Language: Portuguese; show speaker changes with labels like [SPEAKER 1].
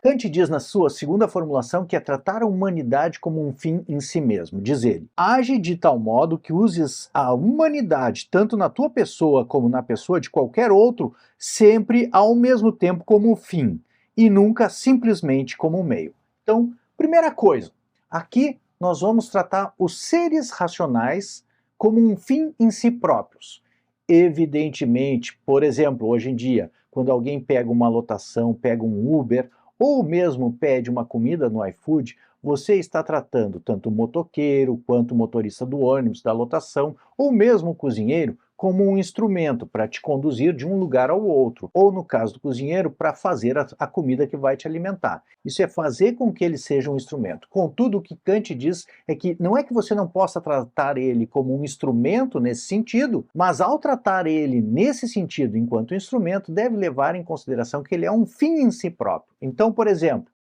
[SPEAKER 1] Kant diz na sua segunda formulação que é tratar a humanidade como um fim em si mesmo. Diz ele: age de tal modo que uses a humanidade, tanto na tua pessoa como na pessoa de qualquer outro, sempre ao mesmo tempo como um fim, e nunca simplesmente como um meio. Então, primeira coisa, aqui nós vamos tratar os seres racionais como um fim em si próprios. Evidentemente, por exemplo, hoje em dia, quando alguém pega uma lotação, pega um Uber, ou mesmo pede uma comida no iFood, você está tratando tanto o motoqueiro quanto o motorista do ônibus, da lotação, ou mesmo o cozinheiro, como um instrumento para te conduzir de um lugar ao outro, ou no caso do cozinheiro, para fazer a comida que vai te alimentar. Isso é fazer com que ele seja um instrumento. Contudo, o que Kant diz é que não é que você não possa tratar ele como um instrumento nesse sentido, mas ao tratar ele nesse sentido enquanto instrumento, deve levar em consideração que ele é um fim em si próprio. Então, por exemplo,